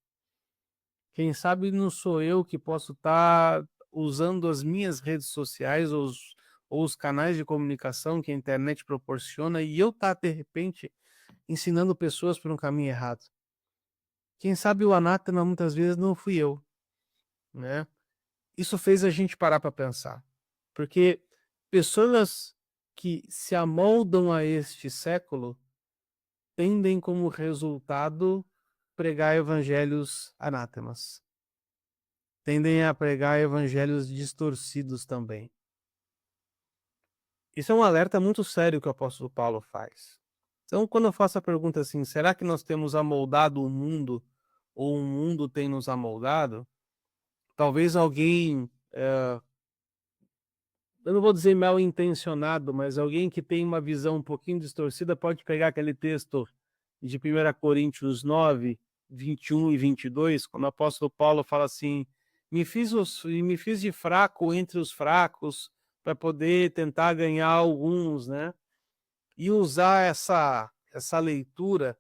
quem sabe não sou eu que posso estar usando as minhas redes sociais ou os canais de comunicação que a internet proporciona, e eu tá, de repente, ensinando pessoas por um caminho errado. Quem sabe o anátema muitas vezes não fui eu, né?" Isso fez a gente parar para pensar, porque pessoas que se amoldam a este século tendem como resultado pregar evangelhos anátemas, tendem a pregar evangelhos distorcidos também. Isso é um alerta muito sério que o apóstolo Paulo faz. Então, quando eu faço a pergunta assim: será que nós temos amoldado o mundo ou o mundo tem nos amoldado? Talvez alguém, eu não vou dizer mal intencionado, mas alguém que tem uma visão um pouquinho distorcida pode pegar aquele texto de 1 Coríntios 9, 21 e 22, quando o apóstolo Paulo fala assim: me fiz de fraco entre os fracos para poder tentar ganhar alguns, né? E usar essa leitura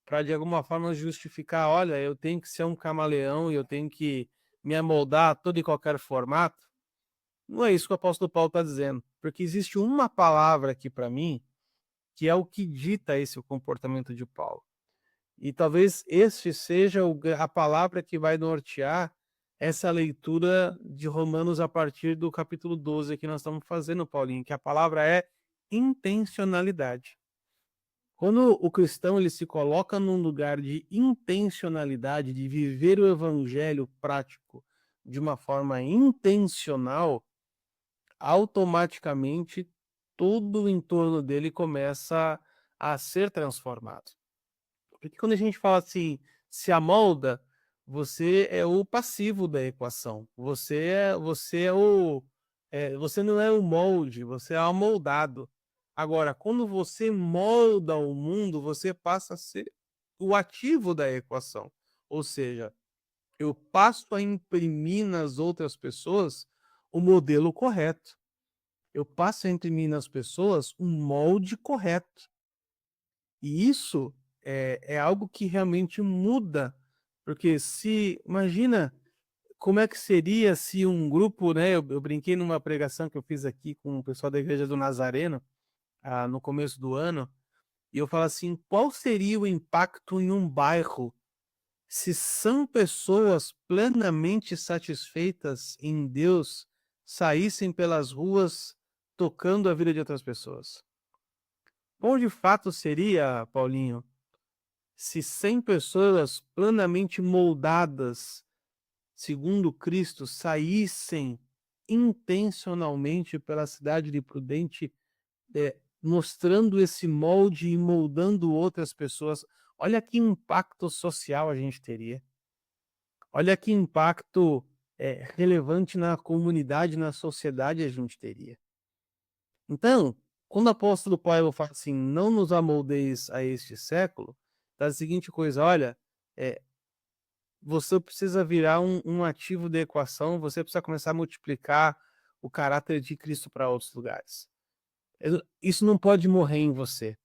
para de alguma forma justificar: olha, eu tenho que ser um camaleão e eu tenho que me amoldar a todo e qualquer formato. Não é isso que o apóstolo Paulo está dizendo, porque existe uma palavra aqui para mim que é o que dita esse comportamento de Paulo. E talvez este seja a palavra que vai nortear essa leitura de Romanos a partir do capítulo 12 que nós estamos fazendo, Paulinho, que a palavra é intencionalidade. Quando o cristão ele se coloca num lugar de intencionalidade, de viver o evangelho prático de uma forma intencional, automaticamente tudo em torno dele começa a ser transformado. Porque quando a gente fala assim, se amolda, você é o passivo da equação. Você não é o molde, você é amoldado. Agora, quando você molda o mundo, você passa a ser o ativo da equação. Ou seja, eu passo a imprimir nas outras pessoas o modelo correto. Eu passo a imprimir nas pessoas um molde correto. E isso é algo que realmente muda, porque se imagina como é que seria se um grupo, né, eu brinquei numa pregação que eu fiz aqui com o pessoal da Igreja do Nazareno, no começo do ano, e eu falo assim: qual seria o impacto em um bairro se são pessoas plenamente satisfeitas em Deus saíssem pelas ruas tocando a vida de outras pessoas? Bom, de fato seria, Paulinho, se 100 pessoas plenamente moldadas, segundo Cristo, saíssem intencionalmente pela cidade de Prudente, mostrando esse molde e moldando outras pessoas. Olha que impacto social a gente teria. Olha que impacto relevante na comunidade, na sociedade a gente teria. Então, quando o apóstolo Paulo fala assim, não nos amoldeis a este século, tá a seguinte coisa, olha, você precisa virar um ativo da equação, você precisa começar a multiplicar o caráter de Cristo para outros lugares. Isso não pode morrer em você.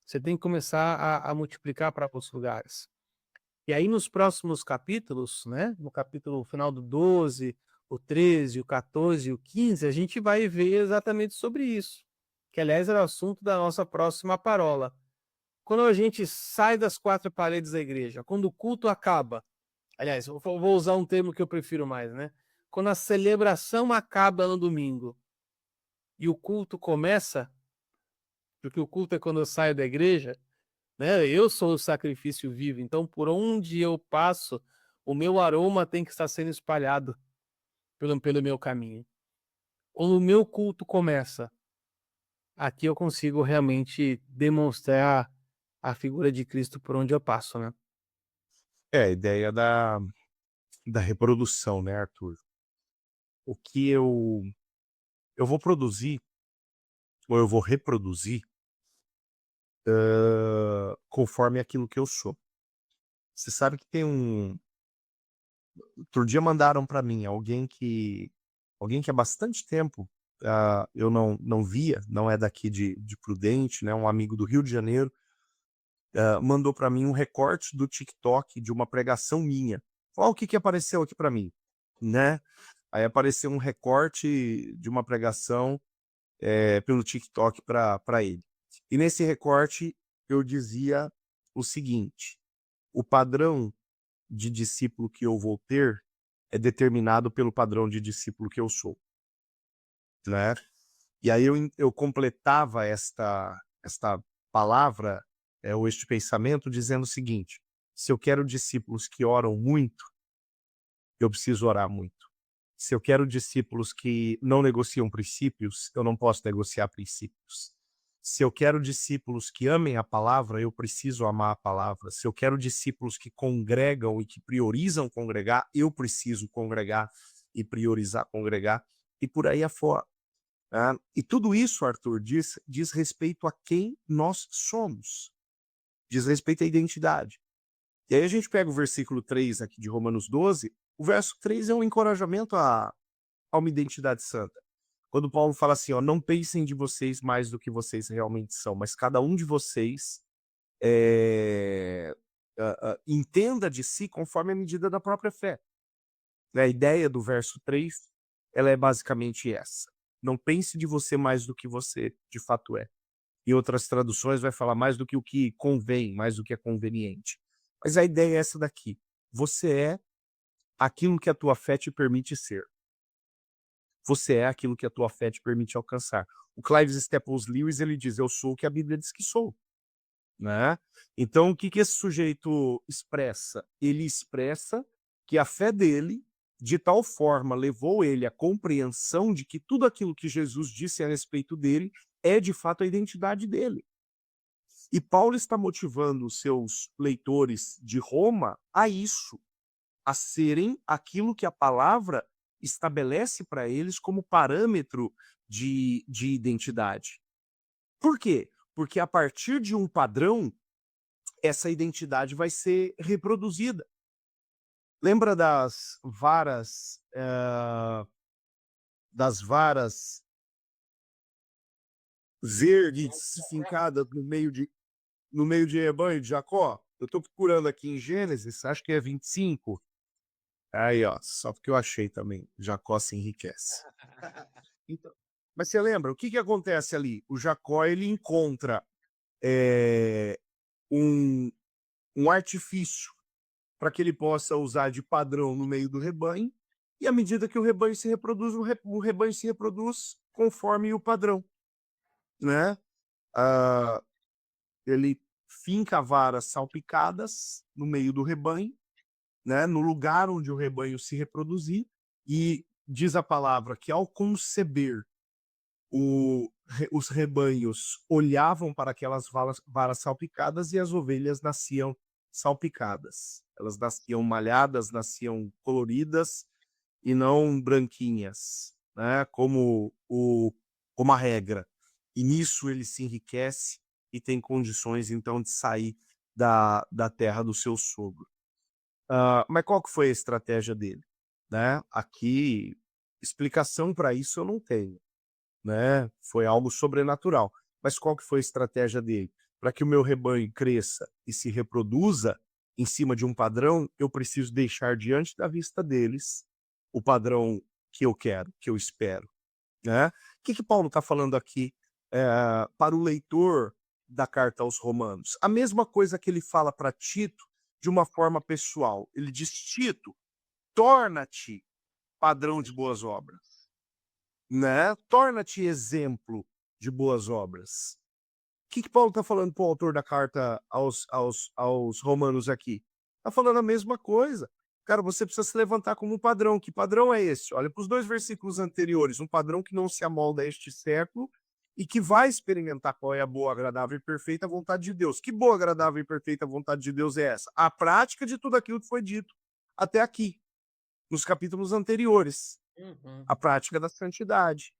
Você tem que começar a multiplicar para outros lugares. E aí nos próximos capítulos, né, no capítulo final do 12, o 13, o 14 e o 15, a gente vai ver exatamente sobre isso, que aliás era o assunto da nossa próxima parola. Quando a gente sai das quatro paredes da igreja, quando o culto acaba, aliás, eu vou usar um termo que eu prefiro mais, né? Quando a celebração acaba no domingo e o culto começa, porque o culto é quando eu saio da igreja, né? Eu sou o sacrifício vivo, então por onde eu passo, o meu aroma tem que estar sendo espalhado pelo meu caminho. Quando o meu culto começa, aqui eu consigo realmente demonstrar a figura de Cristo por onde eu passo, né? É a ideia da reprodução, né, Arthur? O que eu vou produzir, ou eu vou reproduzir, conforme aquilo que eu sou. Você sabe que tem outro dia mandaram para mim alguém que há bastante tempo, eu não via, não é daqui de Prudente, né, um amigo do Rio de Janeiro, mandou para mim um recorte do TikTok de uma pregação minha. Olha o que apareceu aqui para mim, né? Aí apareceu um recorte de uma pregação pelo TikTok para ele. E nesse recorte eu dizia o seguinte: o padrão de discípulo que eu vou ter é determinado pelo padrão de discípulo que eu sou, né? E aí eu completava esta palavra, ou este pensamento, dizendo o seguinte: se eu quero discípulos que oram muito, eu preciso orar muito. Se eu quero discípulos que não negociam princípios, eu não posso negociar princípios. Se eu quero discípulos que amem a palavra, eu preciso amar a palavra. Se eu quero discípulos que congregam e que priorizam congregar, eu preciso congregar e priorizar congregar, e por aí afora. E tudo isso, Arthur, diz respeito a quem nós somos. Diz respeito à identidade. E aí a gente pega o versículo 3 aqui de Romanos 12, o verso 3 é um encorajamento a uma identidade santa. Quando Paulo fala assim, ó, não pensem de vocês mais do que vocês realmente são, mas cada um de vocês entenda de si conforme a medida da própria fé. A ideia do verso 3, ela é basicamente essa. Não pense de você mais do que você de fato é. Em outras traduções vai falar mais do que o que convém, mais do que é conveniente. Mas a ideia é essa daqui. Você é aquilo que a tua fé te permite ser. Você é aquilo que a tua fé te permite alcançar. O Clive Staples Lewis, ele diz: eu sou o que a Bíblia diz que sou, né? Então, o que que esse sujeito expressa? Ele expressa que a fé dele, de tal forma, levou ele à compreensão de que tudo aquilo que Jesus disse a respeito dele é, de fato, a identidade dele. E Paulo está motivando os seus leitores de Roma a isso, a serem aquilo que a palavra estabelece para eles como parâmetro de identidade. Por quê? Porque a partir de um padrão, essa identidade vai ser reproduzida. Lembra das varas verdes fincadas no meio de rebanho de Jacó? Eu estou procurando aqui em Gênesis, acho que é 25. Aí, ó, só porque eu achei também. Jacó se enriquece. Então, mas você lembra, o que que acontece ali? O Jacó, ele encontra um, um artifício para que ele possa usar de padrão no meio do rebanho, e à medida que o rebanho se reproduz, o rebanho se reproduz conforme o padrão, né? Ah, ele finca varas salpicadas no meio do rebanho, né? No lugar onde o rebanho se reproduzir, e diz a palavra que ao conceber os rebanhos olhavam para aquelas varas salpicadas e as ovelhas nasciam salpicadas. Elas nasciam malhadas, nasciam coloridas e não branquinhas, né? Como a regra. E nisso ele se enriquece e tem condições, então, de sair da terra do seu sogro. Mas qual que foi a estratégia dele? Né? Aqui, explicação para isso eu não tenho, né? Foi algo sobrenatural. Mas qual que foi a estratégia dele? Para que o meu rebanho cresça e se reproduza em cima de um padrão, eu preciso deixar diante da vista deles o padrão que eu quero, que eu espero, né? O que que Paulo está falando aqui para o leitor da carta aos Romanos? A mesma coisa que ele fala para Tito de uma forma pessoal. Ele diz: Tito, torna-te padrão de boas obras, né? Torna-te exemplo de boas obras. O que que Paulo está falando para o autor da carta aos Romanos aqui? Está falando a mesma coisa. Cara, você precisa se levantar como um padrão. Que padrão é esse? Olha para os 2 versículos anteriores. Um padrão que não se amolda a este século e que vai experimentar qual é a boa, agradável e perfeita vontade de Deus. Que boa, agradável e perfeita vontade de Deus é essa? A prática de tudo aquilo que foi dito até aqui, nos capítulos anteriores. A prática da santidade.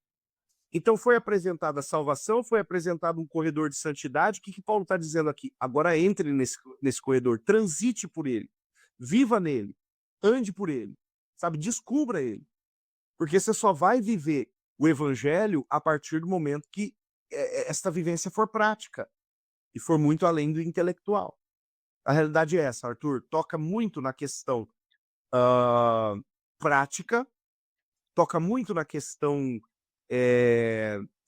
Então foi apresentada a salvação, foi apresentado um corredor de santidade. O que que Paulo está dizendo aqui? Agora entre nesse corredor, transite por ele, viva nele, ande por ele, sabe? Descubra ele. Porque você só vai viver o evangelho a partir do momento que esta vivência for prática e for muito além do intelectual. A realidade é essa, Arthur, toca muito na questão prática, toca muito na questão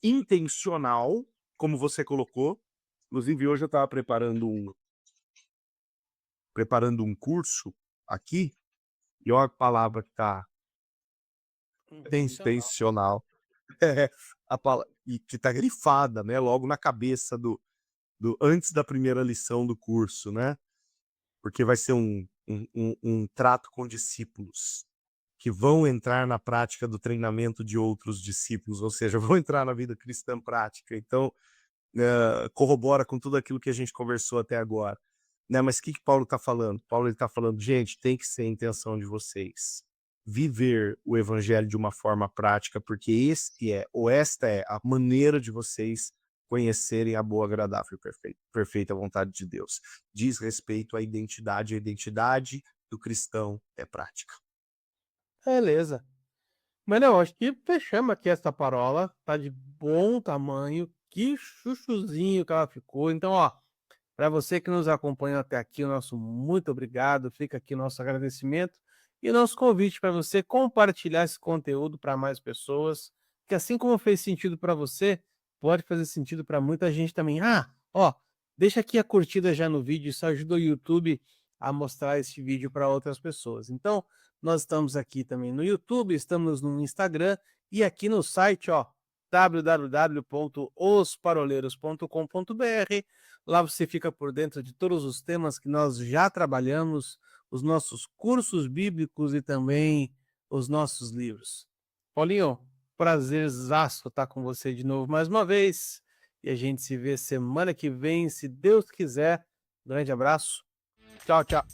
intencional, como você colocou. Inclusive, hoje eu estava preparando um curso aqui, e olha a palavra que está intencional. E que está grifada, né? Logo na cabeça antes da primeira lição do curso, né? Porque vai ser um trato com discípulos que vão entrar na prática do treinamento de outros discípulos, ou seja, vão entrar na vida cristã prática. Então, corrobora com tudo aquilo que a gente conversou até agora. Né? Mas o que Paulo está falando? Paulo está falando, gente, tem que ser a intenção de vocês viver o evangelho de uma forma prática, porque esta é a maneira de vocês conhecerem a boa, agradável e perfeita vontade de Deus. Diz respeito à identidade. A identidade do cristão é prática. Beleza. Mas não, acho que fechamos aqui essa parola. Tá de bom tamanho. Que chuchuzinho que ela ficou. Então, ó, para você que nos acompanha até aqui, o nosso muito obrigado. Fica aqui o nosso agradecimento e o nosso convite para você compartilhar esse conteúdo para mais pessoas, que assim como fez sentido para você, pode fazer sentido para muita gente também. Ah, ó, deixa aqui a curtida já no vídeo, isso ajuda o YouTube a mostrar esse vídeo para outras pessoas. Então, nós estamos aqui também no YouTube, estamos no Instagram e aqui no site, ó, www.osparoleiros.com.br. Lá você fica por dentro de todos os temas que nós já trabalhamos, os nossos cursos bíblicos e também os nossos livros. Paulinho, prazerzaço estar com você de novo mais uma vez. E a gente se vê semana que vem, se Deus quiser. Grande abraço. Tchau, tchau.